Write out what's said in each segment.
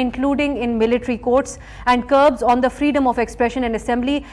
including in military courts and curbs on the freedom of expression and assembly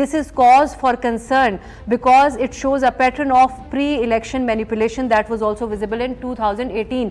This is cause for concern because it shows a pattern of pre-election manipulation that was also visible in 2018।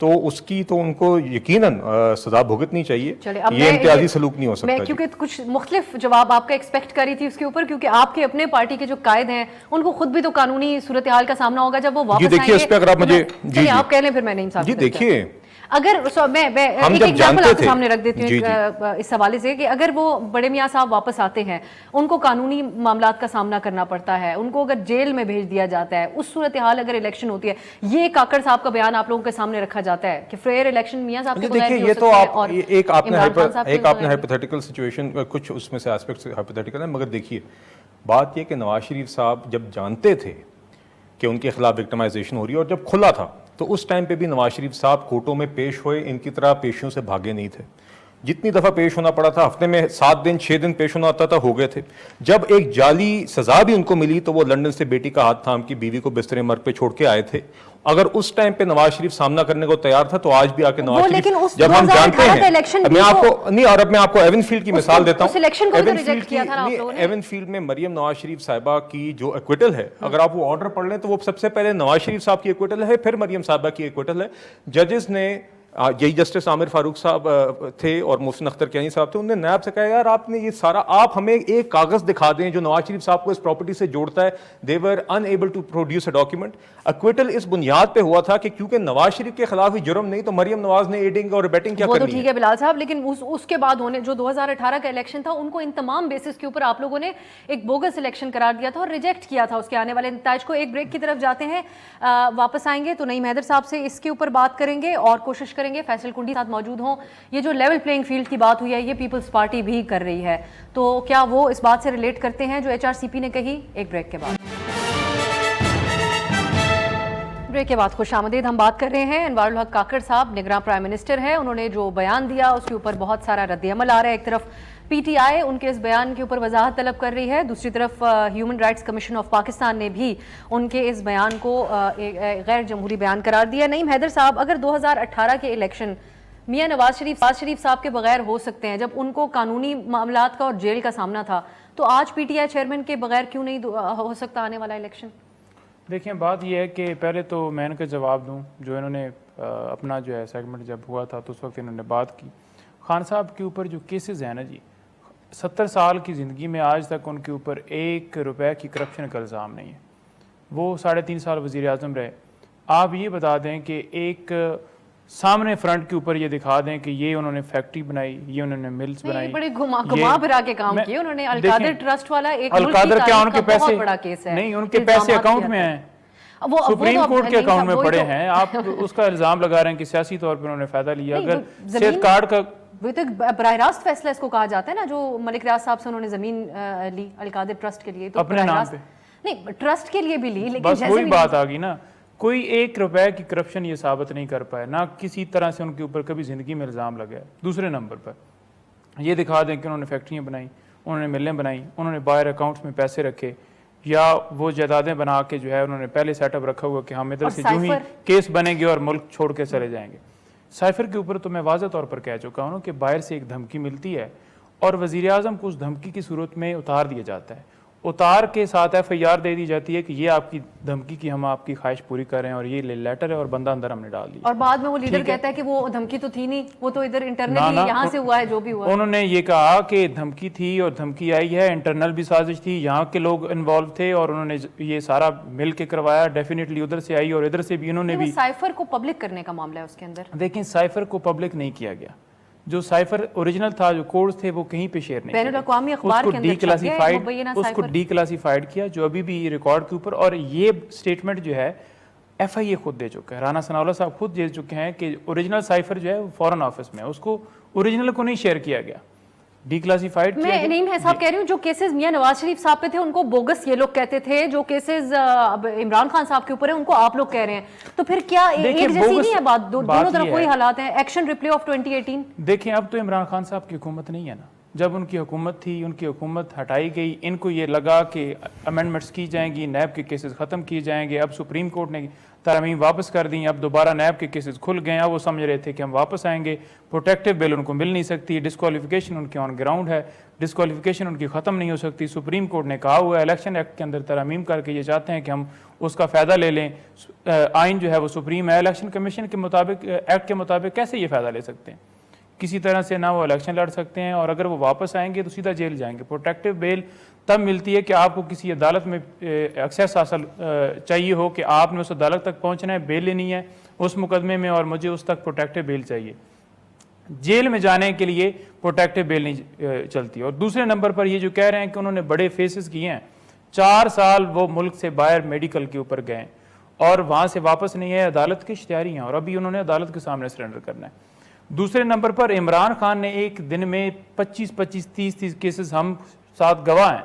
تو اس کی تو ان کو یقیناً سزا بھگتنی چاہیے. چلے اب یہ امتیازی سلوک نہیں ہو سکتا. میں کیونکہ کچھ مختلف جواب آپ کا ایکسپیکٹ کر رہی تھی اس کے اوپر, کیونکہ آپ کے اپنے پارٹی کے جو قائد ہیں ان کو خود بھی تو قانونی صورتحال کا سامنا ہوگا جب وہ واپس آئیں گے. دیکھیے اس پہ اگر آپ مجھے چلیے آپ کہہ لیں پھر میں نہیں صاحب. جی دیکھیے اگر میں ایک ایگزامپل آپ کے سامنے رکھ دیتی ہوں اس حوالے سے کہ اگر وہ بڑے میاں صاحب واپس آتے ہیں, ان کو قانونی معاملات کا سامنا کرنا پڑتا ہے, ان کو اگر جیل میں بھیج دیا جاتا ہے, اس صورتحال اگر الیکشن ہوتی ہے, یہ کاکڑ صاحب کا بیان آپ لوگوں کے سامنے رکھا جاتا ہے کہ فیئر الیکشن میاں صاحب کے بغیر دیکھیے یہ تو آپ ایک آپ نے ہائپوتھیٹیکل سچویشن, کچھ اس میں سے ایسپیکٹس ہائپوتھیٹیکل ہیں, مگر دیکھیے بات یہ کہ نواز شریف صاحب جب جانتے تھے کہ ان کے خلاف وکٹمائزیشن ہو رہی ہے, اور جب کھلا تھا تو اس ٹائم پہ بھی نواز شریف صاحب کورٹوں میں پیش ہوئے, ان کی طرح پیشیوں سے بھاگے نہیں تھے. جتنی دفعہ پیش ہونا پڑا تھا, ہفتے میں 7 دن 6 دن پیش ہونا ہوتا تھا, ہو گئے تھے. جب ایک جعلی سزا بھی ان کو ملی تو وہ لندن سے بیٹی کا ہاتھ تھام کے بیوی کو بستر مرگ پہ چھوڑ کے آئے تھے. اگر اس ٹائم پہ نواز شریف سامنا کرنے کو تیار تھا تو آج بھی آ کے نواز شریف, جب ہم جانتے ہیں, میں آپ کو نہیں, اور اب میں آپ کو ایون فیلڈ کی مثال دیتا ہوں. ایون فیلڈ میں مریم نواز شریف صاحبہ کی جو ایکویٹل ہے, اگر آپ وہ آرڈر پڑھ لیں تو وہ سب سے پہلے نواز شریف صاحب کی ایکویٹل ہے, پھر مریم صاحبہ کی ایکویٹل ہے. ججز نے, یہی جسٹس عامر فاروق صاحب تھے اور محسن اختر کیانی صاحب تھے, انہوں نے نیب سے کہا یار آپ نے یہ سارا, آپ ہمیں ایک کاغذ دکھا دیں جو نواز شریف صاحب کو اس پراپرٹی سے جوڑتا ہے. دے ور unable to produce a document. Acquittal اس بنیاد پہ ہوا تھا کہ کیونکہ نواز شریف کے خلاف ہی جرم نہیں تو مریم نواز نے ایڈنگ اور ابیٹنگ کیا کرنی ہے. وہ تو ٹھیک ہے بلال صاحب, لیکن اس کے بعد ہونے جو 2018 کا الیکشن تھا, ان کو ان تمام بیسس کے اوپر آپ لوگوں نے ایک بوگس الیکشن قرار دیا تھا اور ریجیکٹ کیا تھا اس کے آنے والے نتائج کو. ایک بریک کی طرف جاتے ہیں, واپس آئیں گے تو نعیم حیدر صاحب سے اس کے اوپر بات کریں گے اور کوشش کریں گے فیصل کنڈی ساتھ موجود ہوں. یہ جو لیول پلینگ فیلڈ کی بات ہوئی ہے یہ پیپلز پارٹی بھی کر رہی ہے, تو کیا وہ اس بات سے ریلیٹ کرتے ہیں جو HRCP نے کہی؟ ایک بریک کے بعد. بریک کے بعد خوش آمدید. ہم بات کر رہے ہیں انوار الحق کاکڑ صاحب, نگراں پرائم منسٹر ہیں. انہوں نے جو بیان دیا اس کے اوپر بہت سارا رد عمل آ رہا ہے. ایک طرف پی ٹی آئی ان کے اس بیان کے اوپر وضاحت طلب کر رہی ہے, دوسری طرف human rights commission of Pakistan نے بھی ان کے اس بیان کو غیر جمہوری بیان قرار دیا. نعیم حیدر صاحب, اگر 2018 کے الیکشن میاں نواز شریف صاحب کے بغیر ہو سکتے ہیں, جب ان کو قانونی معاملات کا اور جیل کا سامنا تھا, تو آج پی ٹی آئی چیئرمین کے بغیر کیوں نہیں ہو سکتا آنے والا الیکشن؟ دیکھیں بات یہ ہے کہ پہلے تو میں ان کا جواب دوں, جو انہوں نے اپنا جو ہے سیگمنٹ جب ہوا تھا تو اس وقت انہوں نے بات کی. خان صاحب کے اوپر جو کیسز ہیں نا جی, 70 سال کی زندگی میں آج تک ان کے اوپر 1 روپے کی کرپشن کا الزام نہیں ہے. وہ 3.5 سال وزیر اعظم رہے. آپ یہ بتا دیں کہ ایک سامنے فرنٹ کے اوپر یہ دکھا دیں کہ یہ انہوں نے فیکٹری بنائی, یہ انہوں نے ملز بنائی, بڑے گھما پھرا کے کام کیے انہوں نے. القادر ٹرسٹ والا ایک القادر کیا ان کے پیسے نہیں, ان کے پیسے اکاؤنٹ میں ہیں, سپریم کورٹ کے اکاؤنٹ میں پڑے ہیں. آپ اس کا الزام لگا رہے ہیں کہ سیاسی طور پر انہوں نے فائدہ لیا. اگر صحت کارڈ کا وہ تو براہ راست فیصلہ اس کو کہا جاتا ہے نا, جو ملک ریاض صاحب سے انہوں نے زمین لی القادر ٹرسٹ کے لیے, تو اپنے نام پہ نہیں ٹرسٹ کے لیے بھی لی, لیکن بس وہی بات آ گئی نا, کوئی 1 روپے کی کرپشن یہ ثابت نہیں کر پائے, نہ کسی طرح سے ان کے اوپر کبھی زندگی میں الزام لگا ہے. دوسرے نمبر پر یہ دکھا دیں کہ انہوں نے فیکٹریاں بنائیں, انہوں نے ملیں بنائیں, انہوں نے باہر اکاؤنٹس میں پیسے رکھے, یا وہ جائیدادیں بنا کے جو ہے انہوں نے پہلے سیٹ اپ رکھا ہوا کہ ہم ادھر سے جو ہی کیس بنے گے اور ملک چھوڑ کے چلے جائیں گے. سائفر کے اوپر تو میں واضح طور پر کہہ چکا ہوں کہ باہر سے ایک دھمکی ملتی ہے اور وزیر اعظم کو اس دھمکی کی صورت میں اتار دیا جاتا ہے, اتار کے ساتھ FIR دے دی جاتی ہے کہ یہ آپ کی دھمکی کی ہم آپ کی خواہش پوری کر رہے ہیں اور یہ لیٹر ہے اور بندہ اندر ہم نے ڈال دیا. اور بعد میں وہ لیڈر کہتا ہے کہ وہ دھمکی تو تھی نہیں, وہ تو ادھر انٹرنل یہاں سے ہوا ہے جو بھی ہوا. انہوں نے یہ کہا کہ دھمکی تھی اور دھمکی آئی ہے, انٹرنل بھی سازش تھی, یہاں کے لوگ انوالو تھے اور انہوں نے یہ سارا مل کے کروایا. ڈیفینیٹلی ادھر سے آئی اور ادھر سے بھی انہوں نے بھی. سائفر کو پبلک کرنے کا معاملہ ہے اس کے اندر. دیکھیں سائفر کو پبلک نہیں کیا گیا, جو سائفر اوریجنل تھا, جو کوڈز تھے, وہ کہیں پہ شیئر نہیں بین الاقوامی اخبار کے اندر اس کو ڈی کلاسیفائڈ کیا, جو ابھی بھی ریکارڈ کے اوپر. اور یہ سٹیٹمنٹ جو ہے FIA خود دے چکا ہے, رانا ثناءاللہ صاحب خود دے چکے ہیں کہ اوریجنل سائفر جو ہے وہ فورن آفس میں, اس کو اوریجنل کو نہیں شیئر کیا گیا, ڈی کلاسیفائڈ. میں نعیم صاحب کہہ رہی ہوں جو کیسز میاں نواز شریف صاحب پہ تھے ان کو بوگس یہ لوگ کہتے تھے, جو کیسز عمران خان صاحب کے اوپر ہیں ان کو آپ لوگ کہہ رہے ہیں, تو پھر کیا ایک جیسی نہیں ہے بات؟ دونوں طرف وہی حالات ہیں. Action replay of 2018. دیکھیں اب تو عمران خان صاحب کی حکومت نہیں ہے نا, جب ان کی حکومت تھی ان کی حکومت ہٹائی گئی، ان کو یہ لگا کہ امینڈمنٹس کی جائیں گی، نیب کے کیسز ختم کیے جائیں گے، اب سپریم کورٹ نے ترامیم واپس کر دیں، اب دوبارہ نیب کے کیسز کھل گئے ہیں، اب وہ سمجھ رہے تھے کہ ہم واپس آئیں گے، پروٹیکٹیو بیل ان کو مل نہیں سکتی، ڈسکوالیفیکیشن ان کے آن گراؤنڈ ہے، ڈسکوالیفیکیشن ان کی ختم نہیں ہو سکتی، سپریم کورٹ نے کہا ہوا ہے الیکشن ایکٹ کے اندر ترامیم کر کے یہ چاہتے ہیں کہ ہم اس کا فائدہ لے لیں، آئین جو ہے وہ سپریم ہے، الیکشن کمیشن کے مطابق ایکٹ کے مطابق کیسے یہ فائدہ لے سکتے ہیں؟ کسی طرح سے نہ وہ الیکشن لڑ سکتے ہیں، اور اگر وہ واپس آئیں گے تو سیدھا جیل جائیں گے۔ پروٹیکٹیو بیل تب ملتی ہے کہ آپ کو کسی عدالت میں ایکسیس حاصل چاہیے ہو کہ آپ نے اس عدالت تک پہنچنا ہے، بیل لینی ہے اس مقدمے میں، اور مجھے اس تک پروٹیکٹیو بیل چاہیے۔ جیل میں جانے کے لیے پروٹیکٹیو بیل نہیں چلتی۔ اور دوسرے نمبر پر یہ جو کہہ رہے ہیں کہ انہوں نے بڑے فیسز کیے ہیں، 4 سال وہ ملک سے باہر میڈیکل کے اوپر گئے اور وہاں سے واپس نہیں ہے، عدالت کی اشتہاری ہیں، اور ابھی انہوں نے عدالت کے سامنے سرنڈر کرنا ہے۔ دوسرے نمبر پر عمران خان نے ایک دن میں 25 30 کیسز ہم ساتھ گواہ ہیں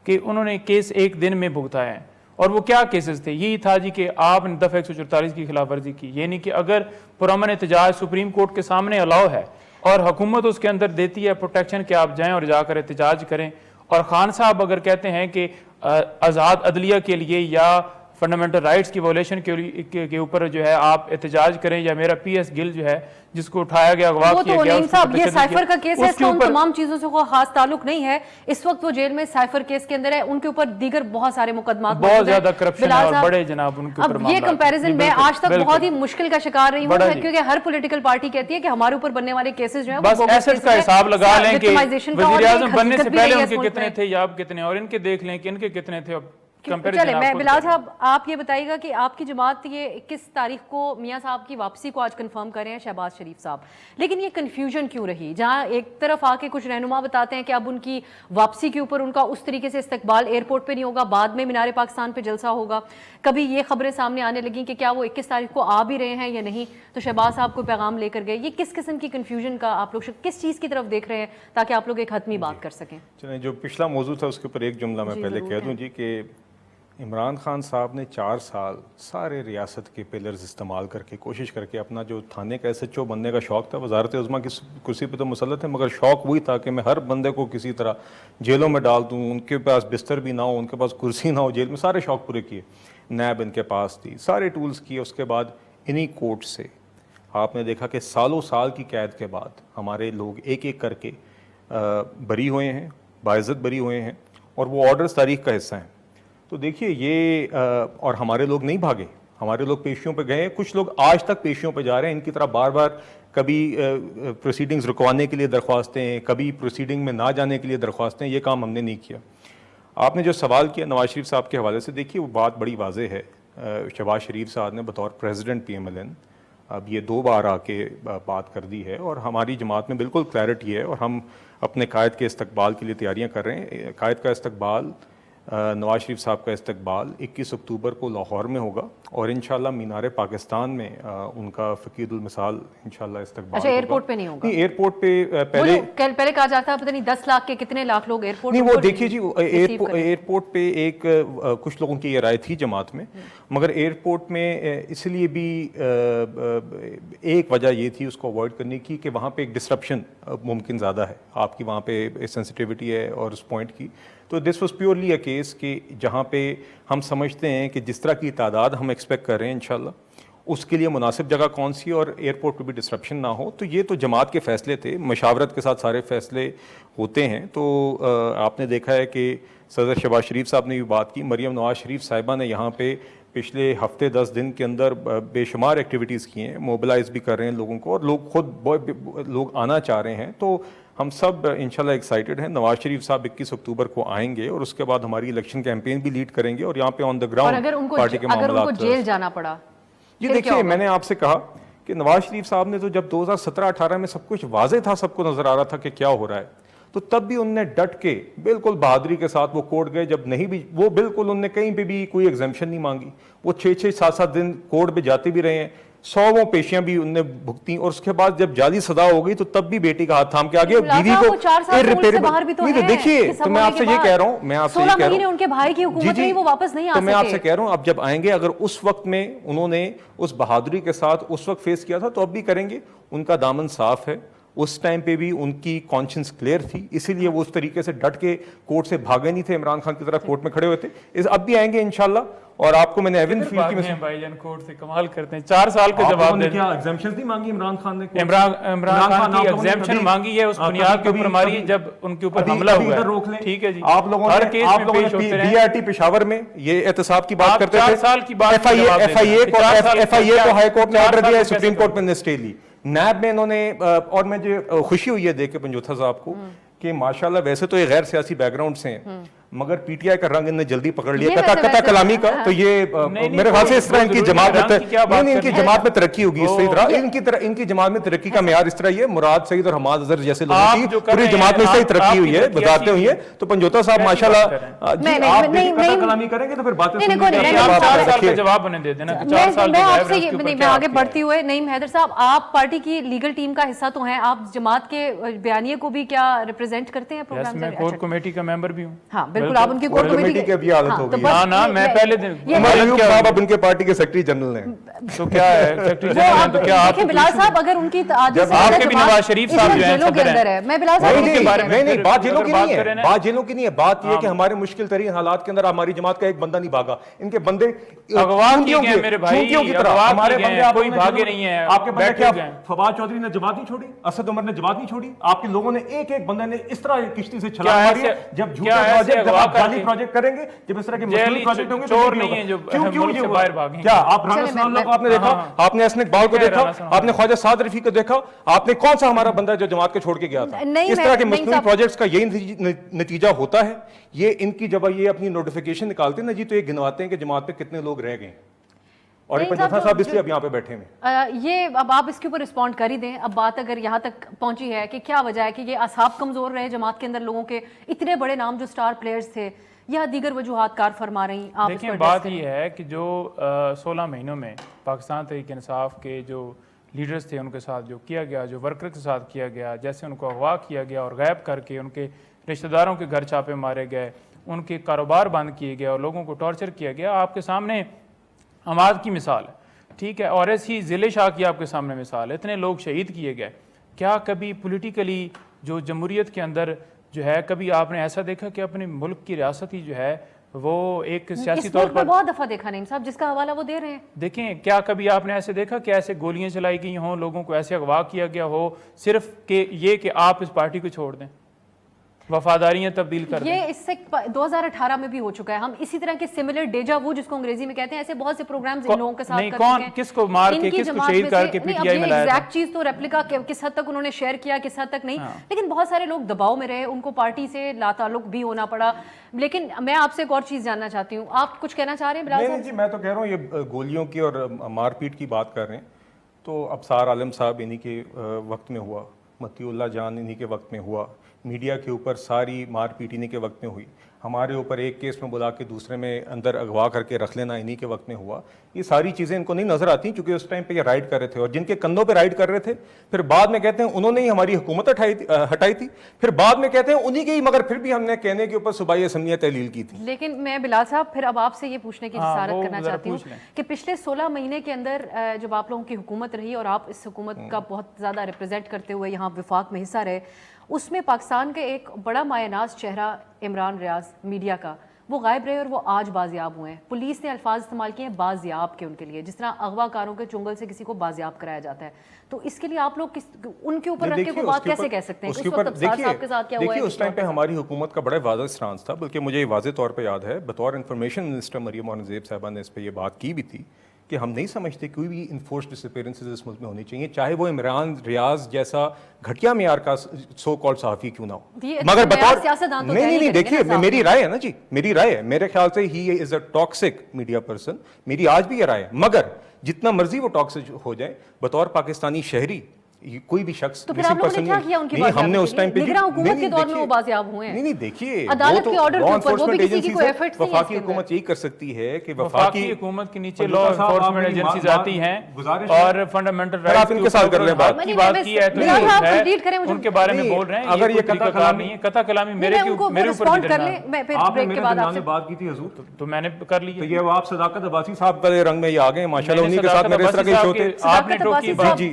کہ انہوں نے کیس ایک دن میں بھگتائے ہیں، اور وہ کیا کیسز تھے؟ یہی تھا جی کہ آپ نے دفعہ 144 کی خلاف ورزی کی، یعنی کہ اگر پرامن احتجاج سپریم کورٹ کے سامنے الاؤ ہے اور حکومت اس کے اندر دیتی ہے پروٹیکشن کہ آپ جائیں اور جا کر احتجاج کریں، اور خان صاحب اگر کہتے ہیں کہ آزاد عدلیہ کے لیے یا فنڈامنٹل رائٹس کی وائلیشن کے اوپر جو ہے آپ احتجاج کریں، یا میرا پی ایس گل جو ہے جس کو اٹھایا گیا اغوا کیا گیا، نعیم صاحب یہ سائفر کا کیس ہے، اس کا ان تمام چیزوں سے کوئی خاص تعلق نہیں ہے، اس وقت وہ جیل میں سائفر کیس کے اندر ہے، ان کے اوپر دیگر بہت سارے مقدمات بہت زیادہ کرپشن ہے اور بڑے جناب ان کے اوپر اب یہ کمپیریزن میں آج تک بہت ہی مشکل کا شکار رہی ہوں، کیونکہ ہر پولیٹیکل پارٹی کہتی ہے کہ ہمارے اوپر بننے والے کیسز جو ہیں بس ایسٹ کا حساب لگا لیں کہ وزیر اعظم بننے سے پہلے ان کے کتنے تھے یا اب کتنے، اور ان کے دیکھ لیں کہ ان کے کتنے تھے۔ چلے میں بلال صاحب آپ یہ بتائیے گا کہ آپ کی جماعت یہ 21 تاریخ کو میاں صاحب کی واپسی کو آج کنفرم کر رہے ہیں شہباز شریف صاحب، لیکن یہ کنفیوژن کیوں رہی؟ جہاں ایک طرف آ کے کچھ رہنما بتاتے ہیں کہ اب ان کی واپسی کے اوپر ان کا اس طریقے سے استقبال ایئرپورٹ پہ نہیں ہوگا، بعد میں مینار پاکستان پہ جلسہ ہوگا، کبھی یہ خبریں سامنے آنے لگیں کہ کیا وہ 21 تاریخ کو آ بھی رہے ہیں یا نہیں، تو شہباز صاحب کو پیغام لے کر گئے۔ یہ کس قسم کی کنفیوژن کا آپ لوگ کس چیز کی طرف دیکھ رہے ہیں تاکہ آپ لوگ ایک حتمی بات کر سکیں؟ چلیں، جو پچھلا موضوع تھا اس کے اوپر ایک جملہ میں پہلے کہہ دوں جی کہ عمران خان صاحب نے 4 سال سارے ریاست کے پلرز استعمال کر کے کوشش کر کے اپنا جو تھانے کا SHO بننے کا شوق تھا، وزارت عظمیٰ کی کرسی پہ تو مسلط ہے، مگر شوق وہی تھا کہ میں ہر بندے کو کسی طرح جیلوں میں ڈال دوں، ان کے پاس بستر بھی نہ ہو، ان کے پاس کرسی نہ ہو جیل میں، سارے شوق پورے کیے، نیب ان کے پاس تھی، سارے ٹولز کیے۔ اس کے بعد انہی کورٹ سے آپ نے دیکھا کہ سالوں سال کی قید کے بعد ہمارے لوگ ایک ایک کر کے بری ہوئے ہیں، باعزت بری ہوئے ہیں، اور وہ آرڈرز تاریخ کا حصہ ہیں۔ تو دیکھیے یہ اور ہمارے لوگ نہیں بھاگے، ہمارے لوگ پیشیوں پہ گئے، کچھ لوگ آج تک پیشیوں پہ جا رہے ہیں، ان کی طرح بار بار کبھی پروسیڈنگز رکوانے کے لیے درخواستیں، کبھی پروسیڈنگ میں نہ جانے کے لیے درخواستیں، یہ کام ہم نے نہیں کیا۔ آپ نے جو سوال کیا نواز شریف صاحب کے حوالے سے، دیکھیے وہ بات بڑی واضح ہے، شہباز شریف صاحب نے بطور پریزیڈنٹ PMLN اب یہ 2 بار آ کے بات کر دی ہے، اور ہماری جماعت میں بالکل کلیئرٹی ہے، اور ہم اپنے قائد کے استقبال کے لیے تیاریاں کر رہے ہیں۔ قائد کا استقبال، نواز شریف صاحب کا استقبال 21 اکتوبر کو لاہور میں ہوگا، اور انشاءاللہ مینار پاکستان میں ان کا فقید المثال انشاءاللہ استقبال اچھا ایئرپورٹ پہ نہیں ہوگا؟ نہیں، ایئرپورٹ پہ پہلے کہا جاتا ہے پتہ نہیں 10 لاکھ کے کتنے لاکھ لوگ ایئرپورٹ نہیں، وہ دیکھیے جی ایئرپورٹ پہ ایک کچھ لوگوں کی یہ رائے تھی جماعت میں، مگر ایئرپورٹ میں اس لیے بھی ایک وجہ یہ تھی اس کو اوائڈ کرنے کی کہ وہاں پہ ایک ڈسرپشن ممکن زیادہ ہے، آپ کی وہاں پہ سینسٹیوٹی ہے اور اس پوائنٹ کی، تو this was purely a case کہ جہاں پہ ہم سمجھتے ہیں کہ جس طرح کی تعداد ہم ایکسپیکٹ کر رہے ہیں انشاءاللہ اس کے لیے مناسب جگہ کون سی اور ایئرپورٹ پہ بھی ڈسرپشن نہ ہو، تو یہ تو جماعت کے فیصلے تھے، مشاورت کے ساتھ سارے فیصلے ہوتے ہیں۔ تو آپ نے دیکھا ہے کہ صدر شہباز شریف صاحب نے بھی بات کی، مریم نواز شریف صاحبہ نے یہاں پہ پچھلے ہفتے 10 دن کے اندر بے شمار ایکٹیویٹیز کی ہیں، موبلائز بھی کر رہے ہیں لوگوں کو، اور لوگ خود لوگ آنا چاہ رہے ہیں، تو ہم سب انشاءاللہ ایکسائٹڈ ہیں۔ نواز شریف صاحب 21 اکتوبر کو آئیں گے، اور اس کے بعد ہماری الیکشن کیمپین بھی لیڈ کریں گے، اور یہاں پہ آن دا گراؤنڈ پارٹی کے معاملات۔ اگر ان کو جیل جانا پڑا؟ یہ دیکھیے میں نے آپ سے کہا کہ نواز شریف صاحب نے تو جب 2017-18 میں سب کچھ واضح تھا، سب کو نظر آ رہا تھا کہ کیا ہو رہا ہے، تو تب بھی ان نے ڈٹ کے بالکل بہادری کے ساتھ وہ کورٹ گئے، جب نہیں بھی وہ بالکل ان نے کہیں پہ بھی کوئی ایگزمپشن نہیں مانگی، وہ 6-7 دن کورٹ پہ جاتے بھی رہے ہیں، 100 پیشیاں بھی ان نے بھگتی، اور اس کے بعد جب جعلی سزا ہو گئی تو تب بھی بیٹی کا ہاتھ تھام کے آگے بیوی کو دیکھیے، تو میں آپ سے یہ کہہ رہا ہوں، میں آپ سے یہ کہہ رہا ہوں ان کے بھائی کی حکومت رہی، وہ واپس نہیں آ سکے، تو میں آپ سے کہہ رہا ہوں اب جب آئیں گے، اگر اس وقت میں انہوں نے اس بہادری کے ساتھ اس وقت فیس کیا تھا تو اب بھی کریں گے، ان کا دامن صاف ہے، اس ٹائم پہ بھی ان کی کانشنس کلیئر تھی, اسی لیے وہ اس طریقے سے ڈٹ کے کورٹ سے بھاگے نہیں تھے, عمران خان کی طرح کورٹ میں کھڑے ہوئے تھے. اب بھی آئیں گے انشاءاللہ. اور آپ کو میں نے ایون فیل کی بھائی جان کورٹ سے کمال کرتے ہیں, 4 سال کا جواب دے. کیا ایگزامپشنز نہیں مانگی عمران خان نے؟ عمران خان کی ایگزامپشن مانگی ہے اس بنیاد کے اوپر ماری جب ان کے اوپر حملہ ہوا ہے. ٹھیک ہے جی, آپ لوگوں نے بی آر ٹی پشاور میں یہ احتساب کی بات کرتے تھے, 4 سال کی بات, ایف آئی اے کو ہائی کورٹ نے آرڈر دیا, سپریم کورٹ میں نے اسٹے لی. نیب میں انہوں نے, اور مجھے خوشی ہوئی ہے دیکھ کے پنجوتھا صاحب کو کہ ماشاءاللہ ویسے تو یہ غیر سیاسی بیک گراؤنڈ سے ہیں, مگر پی ٹی آئی کا رنگ انہیں جلدی پکڑ لیا قطع کلامی کا. تو یہ میرے خیال سے اس طرح ان کی جماعت میں ترقی ہوگی, اس طرح ان کی جماعت میں ترقی کا معیار اس طرح یہ مراد سعید اور حماد اظہر جیسے لوگوں کی پوری جماعت میں اس طرح ترقی ہوئی ہے, بتاتے ہوئی ہے. تو پنجوتھا صاحب ماشاءاللہ آپ قطع کلامی کریں گے تو پھر باتیں جواب انہیں دے دینا. میں آگے بڑھتی ہوئے, نعیم حیدر صاحب آپ پارٹی کی لیگل ٹیم کا حصہ تو ہیں, آپ جماعت کے بیانیے کو بھی کیا ریپرزینٹ کرتے ہیں پروگرام میں کور کمیٹی کا ممبر بھی ہوں. ہاں بالکل, آپ ان کی کور کمیٹی کی ابھی حالت ہو گئی. ہاں میں پہلے دن صاحب اب ان کے پارٹی کے سیکرٹری جنرل ہیں, تو کیا ہے سیکرٹری جنرل, تو کیا آپ بلال صاحب اگر ان کی جب آپ کے بھی نواز شریف صاحب جو ہیں صدر ہیں, میں بلال صاحب نہیں بات جیلوں کی نہیں ہے, بات جیلوں کی نہیں ہے, بات یہ کہ ہمارے مشکل ترین حالات کے اندر ہماری جماعت کا ایک بندہ نہیں بھاگا, ان کے بندے اغوا کیے گئے میرے بھائی, ہمارے بندے کوئی بھاگے نہیں ہیں. آپ کے بندے کیا فواد چودھری نے جماعت نہیں چھوڑی, اسد عمر نے جماعت نہیں چھوڑی, آپ کے لوگوں نے ایک ایک بندے نے اس طرح کشتی سے چھلانگ ماری ہے. جب جھوٹے پروجیکٹ, جب آپ جعلی پروجیکٹ کریں گے, جب اس طرح کے مشکل پروجیکٹ ہوں گے, چور نہیں ہیں جو ملک سے باہر بھاگیں. کیا آپ رانا ثناء اللہ کو آپ نے دیکھا, آپ نے اسنیک بال کو دیکھا, آپ نے خواجہ سعد رفیع کو دیکھا, آپ نے کون سا ہمارا بندہ جو جماعت کے چھوڑ کے گیا تھا؟ اس طرح کے مصنوعی پروجیکٹس کا یہی نتیجہ ہوتا ہے. یہ ان کی جب یہ اپنی نوٹیفیکیشن نکالتے ہیں نا جی, تو یہ گنواتے ہیں کہ جماعت پہ کتنے لوگ رہ گئے, اور یہ پنجوتھا صاحب اس لیے اب یہاں پہ بیٹھے ہیں. یہ اب آپ اس کے اوپر رسپونڈ کر ہی دیں. اب بات اگر یہاں تک پہنچی ہے کہ کیا وجہ ہے کہ یہ اصحاب کمزور رہے جماعت کے اندر, لوگوں کے اتنے بڑے نام جو سٹار پلیئرز تھے, یا دیگر وجوہات کار فرما رہی ہیں؟ دیکھیں بات یہ ہے کہ جو 16 مہینوں میں پاکستان تحریک انصاف کے جو لیڈرز تھے ان کے ساتھ جو کیا گیا, جو ورکر کے ساتھ کیا گیا, جیسے ان کو اغوا کیا گیا اور غائب کر کے ان کے رشتہ داروں کے گھر چھاپے مارے گئے, ان کے کاروبار بند کیے گئے اور لوگوں کو ٹارچر کیا گیا. آپ کے سامنے حماد کی مثال ہے, ٹھیک ہے, اور ایسی ضلع شاہ کی آپ کے سامنے مثال ہے, اتنے لوگ شہید کیے گئے. کیا کبھی پولیٹیکلی جو جمہوریت کے اندر جو ہے کبھی آپ نے ایسا دیکھا کہ اپنے ملک کی ریاست ہی جو ہے وہ ایک سیاسی طور پر بہت دفعہ دیکھا نعیم صاحب, جس کا حوالہ وہ دے رہے ہیں. دیکھیں کیا کبھی آپ نے ایسے دیکھا کہ ایسے گولیاں چلائی گئی ہوں, لوگوں کو ایسے اغوا کیا گیا ہو, صرف کہ یہ کہ آپ اس پارٹی کو چھوڑ دیں, وفاداریاں تبدیل کر دیں؟ یہ اس سے 2018 میں بھی ہو چکا ہے. ہم اسی طرح کے سملر ڈیجا وو جس کو انگریزی میں کہتے ہیں, ایسے بہت سے پروگرامز ان لوگوں کے ساتھ کر چکے ہیں. کس کو مار کے کس کو شہید کر کے پی ٹی آئی میں لایا تھا؟ ایگزیکٹ چیز تو ریپلیکا کس حد تک انہوں نے شیئر کیا, کس حد تک نہیں, لیکن بہت سارے لوگ دباؤ میں رہے, ان کو پارٹی سے لا تعلق بھی ہونا پڑا. لیکن میں آپ سے ایک اور چیز جاننا چاہتی ہوں, آپ کچھ کہنا چاہ رہے ہیں بلال صاحب؟ جی میں تو کہہ رہا ہوں یہ گولیوں کی اور مار پیٹ کی بات کر رہے ہیں, تو ابصار عالم صاحب انہی کے وقت میں ہوا, متی اللہ جان انہی کے وقت میں ہوا, میڈیا کے اوپر ساری مار پیٹ انہی کے وقت میں ہوئی, ہمارے اوپر ایک کیس میں بلا کے دوسرے میں اندر اغوا کر کے رکھ لینا انہی کے وقت میں ہوا. یہ ساری چیزیں ان کو نہیں نظر آتی کیونکہ اس ٹائم پہ یہ رائڈ کر رہے تھے, اور جن کے کندھوں پہ رائڈ کر رہے تھے پھر بعد میں کہتے ہیں انہوں نے ہی ہماری حکومت ہٹائی تھی, پھر بعد میں کہتے ہیں انہی کے ہی, مگر پھر بھی ہم نے کہنے کے اوپر صوبائی اسمبلیاں تحلیل کی تھی. لیکن میں بلال صاحب پھر اب آپ سے یہ پوچھنے کی جسارت کرنا چاہتی ہوں کہ پچھلے 16 مہینے کے اندر جب آپ لوگوں کی حکومت رہی اور آپ اس حکومت کا بہت زیادہ ریپرزینٹ کرتے ہوئے یہاں وفاق میں حصہ رہے, اس میں پاکستان کے ایک بڑا مایہ ناز چہرہ عمران ریاض میڈیا کا, وہ غائب رہے اور وہ آج بازیاب ہوئے ہیں. پولیس نے الفاظ استعمال کیے ہیں بازیاب کے ان کے لیے, جس طرح اغوا کاروں کے چنگل سے کسی کو بازیاب کرایا جاتا ہے. تو اس کے لیے آپ لوگ ان کے اوپر رکھ کے کوئی بات کیسے کہہ سکتے ہیں؟ اس وقت ابصار صاحب کے ساتھ کیا ہوا ہے؟ دیکھیے اس ٹائم پہ ہماری حکومت کا بڑا واضح اسٹانس تھا, بلکہ مجھے یہ واضح طور پہ یاد ہے بطور انفارمیشن منسٹر مریم اورنگزیب صاحبہ نے اس پہ یہ بات کی بھی تھی کہ ہم نہیں سمجھتے کوئی بھی انفورسڈ ڈسپیرنسز اس ملک میں ہونی چاہیے, چاہے وہ عمران ریاض جیسا گھٹیا معیار کا سو کالڈ صحافی کیوں نہ ہو. مگر بطور نہیں دیکھیے میری رائے ہے نا جی, میری رائے ہے, میرے خیال سے ہی از اے ٹاکسک میڈیا پرسن, میری آج بھی یہ رائے ہے. مگر جتنا مرضی وہ ٹاکسک ہو جائے, بطور پاکستانی شہری کوئی بھی شخص ہم نے اس ٹائم پہ نہیں دیکھیے وفاقی حکومت یہی کر سکتی ہے کہ وفاقی حکومت کے نیچے لا انفورسمنٹ ایجنسیز آتی ہیں اور فنڈامنٹل رائٹس ان کے ساتھ کر لیں بات کی بات کی ہے تو ان کے بارے میں بول رہے ہیں. اگر یہ قطع کلامی ہے, قطع کلامی میرے اوپر بھی آپ نے میرے درمیان میں بات کی تھی حضور, تو میں نے کر لی. تو یہ آپ صداقت عباسی صاحب کا رنگ میں یہ آ گئے ماشاءاللہ, انہی کے ساتھ میرے اس طرح کے شو تھے. آپ نے ٹوکی بات جی,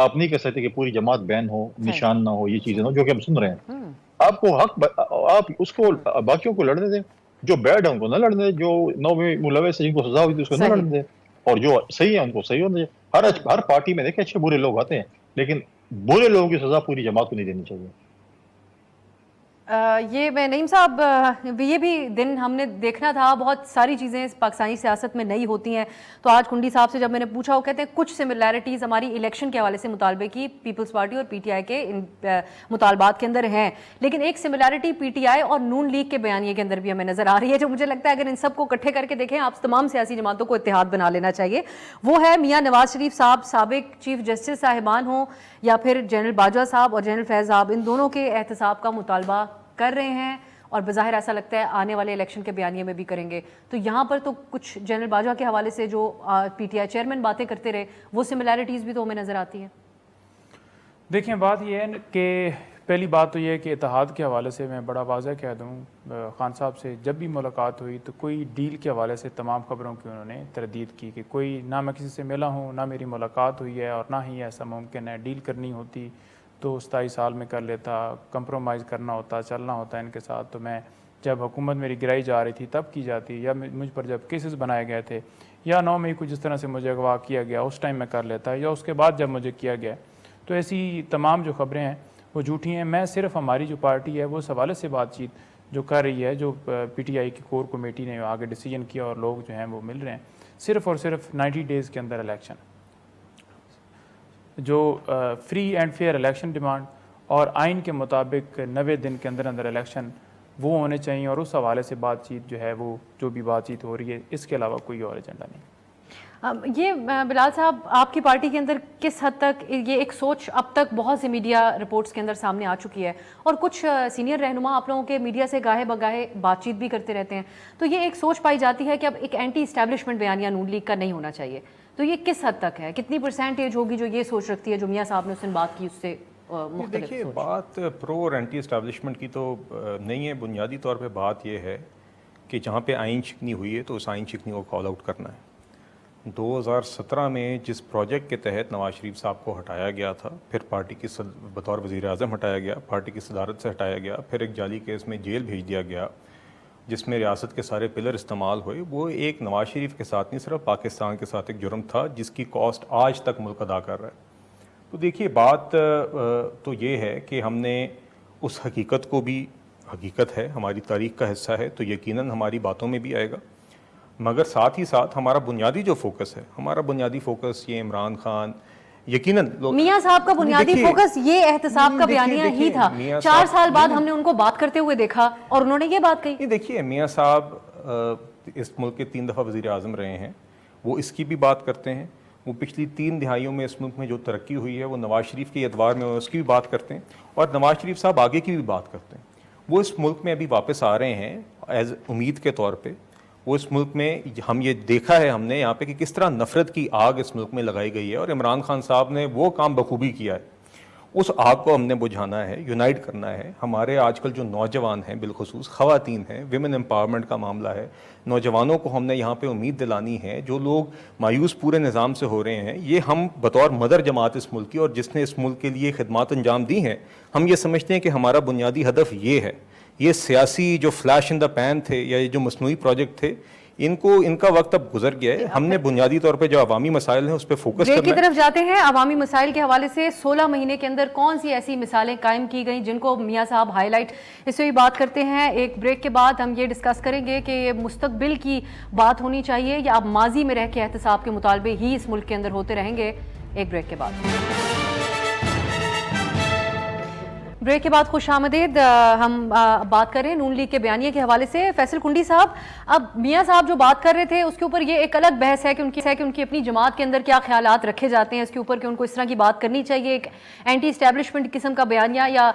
آپ نہیں کہہ سکتے کہ پوری جماعت بین ہو، نشان نہ ہو، یہ چیزیں ہو جو کہ ہم سن رہے ہیں. آپ کو حق آپ اس کو باقیوں کو لڑنے دیں، جو بیڈ ہے ان کو نہ لڑنے دیں، جو نو میں ملوث ہے جن کو سزا ہوئی تھی اس کو نہ لڑنے دیں، اور جو صحیح ہے ان کو صحیح ہونے دیں. ہر پارٹی میں دیکھیں اچھے برے لوگ آتے ہیں، لیکن برے لوگوں کی سزا پوری جماعت کو نہیں دینی چاہیے. یہ میں نعیم صاحب یہ بھی دن ہم نے دیکھنا تھا، بہت ساری چیزیں پاکستانی سیاست میں نئی ہوتی ہیں. تو آج کنڈی صاحب سے جب میں نے پوچھا، وہ کہتے ہیں کچھ سملیرٹیز ہماری الیکشن کے حوالے سے مطالبے کی پیپلز پارٹی اور پی ٹی آئی کے ان مطالبات کے اندر ہیں، لیکن ایک سملیرٹی پی ٹی آئی اور نون لیگ کے بیانیے کے اندر بھی ہمیں نظر آ رہی ہے، جو مجھے لگتا ہے اگر ان سب کو اکٹھے کر کے دیکھیں، آپ تمام سیاسی جماعتوں کو اتحاد بنا لینا چاہیے. وہ ہے میاں نواز شریف صاحب سابق چیف جسٹس صاحبان ہوں یا پھر جنرل باجوہ صاحب اور جنرل فیض صاحب، ان دونوں کے احتساب کا مطالبہ کر رہے ہیں اور بظاہر ایسا لگتا ہے آنے والے الیکشن کے بیانیے میں بھی کریں گے. تو یہاں پر تو کچھ جنرل باجوہ کے حوالے سے جو پی ٹی آئی چیئرمین باتیں کرتے رہے، وہ سملیرٹیز بھی تو ہمیں نظر آتی ہیں. دیکھیں بات یہ ہے کہ پہلی بات تو یہ ہے کہ اتحاد کے حوالے سے میں بڑا واضح کہہ دوں، خان صاحب سے جب بھی ملاقات ہوئی تو کوئی ڈیل کے حوالے سے تمام خبروں کی انہوں نے تردید کی کہ کوئی نہ میں کسی سے ملا ہوں، نہ میری ملاقات ہوئی ہے، اور نہ ہی ایسا ممکن ہے. ڈیل کرنی ہوتی تو 27 سال میں کر لیتا، کمپرومائز کرنا ہوتا، چلنا ہوتا ان کے ساتھ تو میں جب حکومت میری گرائی جا رہی تھی تب کی جاتی، یا مجھ پر جب کیسز بنائے گئے تھے، یا 9 مئی کو جس طرح سے مجھے اغوا کیا گیا اس ٹائم میں کر لیتا، یا اس کے بعد جب مجھے کیا گیا. تو ایسی تمام جو خبریں ہیں وہ جھوٹی ہیں. میں صرف ہماری جو پارٹی ہے وہ اس حوالے سے بات چیت جو کر رہی ہے، جو پی ٹی آئی کی کور کمیٹی نے آگے ڈیسیجن کیا اور لوگ جو ہیں وہ مل رہے ہیں، صرف اور صرف 90 ڈیز کے اندر الیکشن، جو free and fair election demand اور آئین کے مطابق 90 دن کے اندر اندر الیکشن وہ ہونے چاہیے، اور اس حوالے سے بات چیت جو ہے وہ جو بھی بات چیت ہو رہی ہے، اس کے علاوہ کوئی اور ایجنڈا نہیں. یہ بلال صاحب آپ کی پارٹی کے اندر کس حد تک یہ ایک سوچ اب تک بہت سی میڈیا رپورٹس کے اندر سامنے آ چکی ہے، اور کچھ سینئر رہنما آپ لوگوں کے میڈیا سے گاہے بگاہے بات چیت بھی کرتے رہتے ہیں، تو یہ ایک سوچ پائی جاتی ہے کہ اب ایک اینٹی اسٹیبلشمنٹ بیانیہ نون لیگ کا نہیں ہونا چاہیے. تو یہ کس حد تک ہے؟ کتنی پرسینٹیج ہوگی جو یہ سوچ رکھتی ہے جو میاں صاحب نے اس دن بات کی اس سے مختلف؟ دیکھیے بات پرو اور اینٹی اسٹیبلشمنٹ کی تو نہیں ہے. بنیادی طور پہ بات یہ ہے کہ جہاں پہ آئین شکنی ہوئی ہے تو اس آئین شکنی کو کال آؤٹ کرنا ہے. 2017 میں جس پروجیکٹ کے تحت نواز شریف صاحب کو ہٹایا گیا تھا، پھر پارٹی کی بطور وزیر اعظم ہٹایا گیا، پارٹی کی صدارت سے ہٹایا گیا، پھر ایک جعلی کیس میں جیل بھیج دیا گیا جس میں ریاست کے سارے پلر استعمال ہوئے، وہ ایک نواز شریف کے ساتھ نہیں صرف پاکستان کے ساتھ ایک جرم تھا جس کی کاسٹ آج تک ملک ادا کر رہا ہے. تو دیکھیے بات تو یہ ہے کہ ہم نے اس حقیقت کو بھی، حقیقت ہے ہماری تاریخ کا حصہ ہے تو یقیناً ہماری باتوں میں بھی آئے گا، مگر ساتھ ہی ساتھ ہمارا بنیادی جو فوکس ہے، ہمارا بنیادی فوکس یہ عمران خان یقیناً میاں صاحب کا بنیادی فوکس یہ احتساب کا بیانیہ ہی تھا. 4 سال بعد ہم نے ان کو بات کرتے ہوئے دیکھا اور انہوں نے یہ بات کہی. دیکھیے میاں صاحب اس ملک کے 3 دفعہ وزیر اعظم رہے ہیں، وہ اس کی بھی بات کرتے ہیں. وہ پچھلی 3 دہائیوں میں اس ملک میں جو ترقی ہوئی ہے وہ نواز شریف کے اعتبار میں اس کی بھی بات کرتے ہیں، اور نواز شریف صاحب آگے کی بھی بات کرتے ہیں. وہ اس ملک میں ابھی واپس آ رہے ہیں ایز امید کے طور پہ. وہ اس ملک میں ہم یہ دیکھا ہے ہم نے یہاں پہ کہ کس طرح نفرت کی آگ اس ملک میں لگائی گئی ہے، اور عمران خان صاحب نے وہ کام بخوبی کیا ہے. اس آگ کو ہم نے بجھانا ہے، یونائٹ کرنا ہے. ہمارے آج کل جو نوجوان ہیں، بالخصوص خواتین ہیں، ویمن امپاورمنٹ کا معاملہ ہے، نوجوانوں کو ہم نے یہاں پہ امید دلانی ہے. جو لوگ مایوس پورے نظام سے ہو رہے ہیں، یہ ہم بطور مدر جماعت اس ملک کی اور جس نے اس ملک کے لیے خدمات انجام دی ہیں، ہم یہ سمجھتے ہیں کہ ہمارا بنیادی ہدف یہ ہے. یہ سیاسی جو فلیش ان دا پین تھے یا یہ جو مصنوعی پروجیکٹ تھے، ان کا وقت اب گزر گیا ہے. ہم نے بنیادی طور پہ جو عوامی مسائل ہیں اس پہ فوکس کرنا ہے. کی طرف جاتے ہیں. عوامی مسائل کے حوالے سے 16 مہینے کے اندر کون سی ایسی مثالیں قائم کی گئیں جن کو میاں صاحب ہائی لائٹ اس پہ بھی بات کرتے ہیں. ایک بریک کے بعد ہم یہ ڈسکس کریں گے کہ یہ مستقبل کی بات ہونی چاہیے یا اب ماضی میں رہ کے احتساب کے مطالبے ہی اس ملک کے اندر ہوتے رہیں گے. ایک بریک کے بعد. بریک کے بعد خوش آمدید. ہم بات کریں نون لیگ کے بیانیے کے حوالے سے. فیصل کنڈی صاحب، اب میاں صاحب جو بات کر رہے تھے اس کے اوپر یہ ایک الگ بحث ہے کہ ان کی اپنی جماعت کے اندر کیا خیالات رکھے جاتے ہیں اس کے اوپر کہ ان کو اس طرح کی بات کرنی چاہیے، ایک اینٹی اسٹیبلشمنٹ قسم کا بیانیہ، یا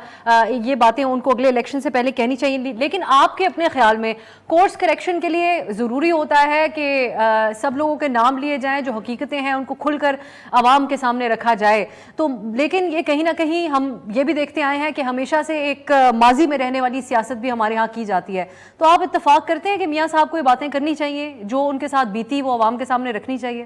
یہ باتیں ان کو اگلے الیکشن سے پہلے کہنی چاہیے. لیکن آپ کے اپنے خیال میں کورس کریکشن کے لیے ضروری ہوتا ہے کہ سب لوگوں کے نام لیے جائیں، جو حقیقتیں ہیں ان کو کھل کر عوام کے سامنے رکھا جائے. تو لیکن یہ کہیں نہ کہیں ہم یہ بھی دیکھتے آئے ہیں کہ ہمیشہ سے ایک ماضی میں رہنے والی سیاست بھی ہمارے ہاں کی جاتی ہے. تو آپ اتفاق کرتے ہیں کہ میاں صاحب کو یہ باتیں کرنی چاہیے، جو ان کے ساتھ بیتی وہ عوام کے سامنے رکھنی چاہیے؟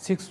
6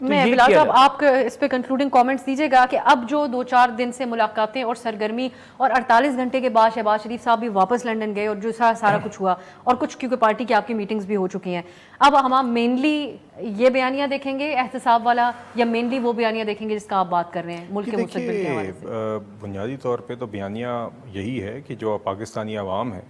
میں یہ بلال کیا صاحب جائے؟ آپ اس پہ کنکلوڈنگ کامنٹس دیجیے گا کہ اب جو 2-4 دن سے ملاقاتیں اور سرگرمی اور 48 گھنٹے کے بعد شہباز شریف صاحب بھی واپس لنڈن گئے اور جو سارا کچھ ہوا اور کچھ کیونکہ پارٹی کی آپ کی میٹنگز بھی ہو چکی ہیں، اب ہم مینلی یہ بیانیہ دیکھیں گے احتساب والا یا مینلی وہ بیانیہ دیکھیں گے جس کا آپ بات کر رہے ہیں ملک کے مستقبل کے حوالے سے؟ بنیادی طور پہ تو بیانیہ یہی ہے کہ جو پاکستانی عوام ہے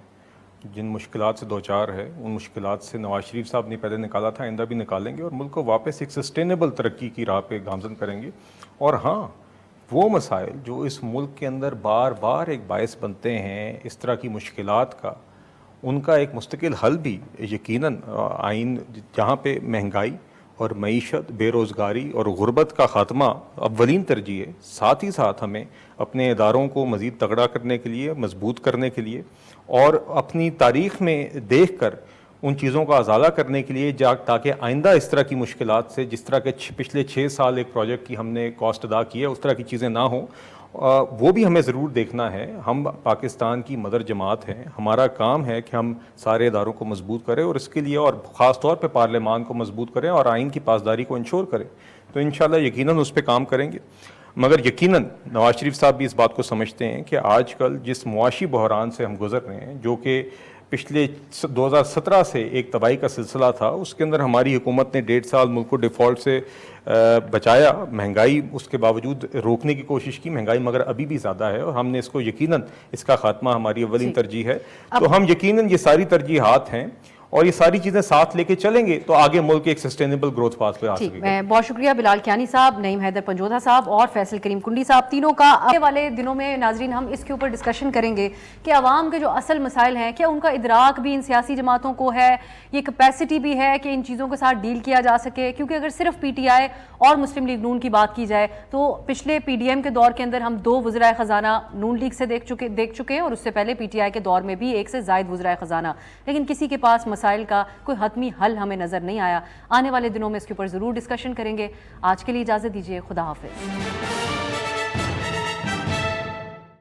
جن مشکلات سے دوچار ہے ان مشکلات سے نواز شریف صاحب نے پہلے نکالا تھا، آئندہ بھی نکالیں گے اور ملک کو واپس ایک سسٹینیبل ترقی کی راہ پہ گامزن کریں گے. اور ہاں وہ مسائل جو اس ملک کے اندر بار بار ایک باعث بنتے ہیں اس طرح کی مشکلات کا، ان کا ایک مستقل حل بھی یقیناً آئین جہاں پہ مہنگائی اور معیشت، بے روزگاری اور غربت کا خاتمہ اولین ترجیح ہے. ساتھ ہی ساتھ ہمیں اپنے اداروں کو مزید تگڑا کرنے کے لیے، مضبوط کرنے کے لیے اور اپنی تاریخ میں دیکھ کر ان چیزوں کا ازالہ کرنے کے لیے تاکہ آئندہ اس طرح کی مشکلات سے، جس طرح کے پچھلے 6 سال ایک پروجیکٹ کی ہم نے کاسٹ ادا کی ہے، اس طرح کی چیزیں نہ ہوں، وہ بھی ہمیں ضرور دیکھنا ہے. ہم پاکستان کی مدر جماعت ہیں، ہمارا کام ہے کہ ہم سارے اداروں کو مضبوط کریں اور اس کے لیے اور خاص طور پہ پارلیمان کو مضبوط کریں اور آئین کی پاسداری کو انشور کریں. تو انشاءاللہ یقیناً اس پہ کام کریں گے. مگر یقیناً نواز شریف صاحب بھی اس بات کو سمجھتے ہیں کہ آج کل جس معاشی بحران سے ہم گزر رہے ہیں، جو کہ پچھلے 2017 سے ایک تباہی کا سلسلہ تھا، اس کے اندر ہماری حکومت نے 1.5 سال ملک کو ڈیفالٹ سے بچایا، مہنگائی اس کے باوجود روکنے کی کوشش کی، مہنگائی مگر ابھی بھی زیادہ ہے اور ہم نے اس کو یقیناً اس کا خاتمہ ہماری اولین ترجیح ہے. تو ہم یقیناً یہ ساری ترجیحات ہیں اور یہ ساری چیزیں ساتھ لے کے چلیں گے تو آگے ملک ایک سسٹینیبل گروتھ پاس پہ آ سکے گا. میں بہت شکریہ بلال کیانی صاحب، نعیم حیدر پنجوتھا صاحب اور فیصل کریم کنڈی صاحب تینوں کا. آنے والے دنوں میں ناظرین ہم اس کے اوپر ڈسکشن کریں گے کہ عوام کے جو اصل مسائل ہیں کیا ان کا ادراک بھی ان سیاسی جماعتوں کو ہے، یہ کیپیسٹی بھی ہے کہ ان چیزوں کے ساتھ ڈیل کیا جا سکے. کیونکہ اگر صرف پی ٹی آئی اور مسلم لیگ نون کی بات کی جائے تو پچھلے پی ڈی ایم کے دور کے اندر ہم 2 وزرائے خزانہ نون لیگ سے دیکھ چکے ہیں اور اس سے پہلے پی ٹی آئی کے دور میں بھی 1 سے زائد وزرائے خزانہ، لیکن کسی کے پاس مسائل کا کوئی حتمی حل ہمیں نظر نہیں آیا. آنے والے دنوں میں اس کے اوپر ضرور ڈسکشن کریں گے. آج کے لیے اجازت دیجیے، خدا حافظ.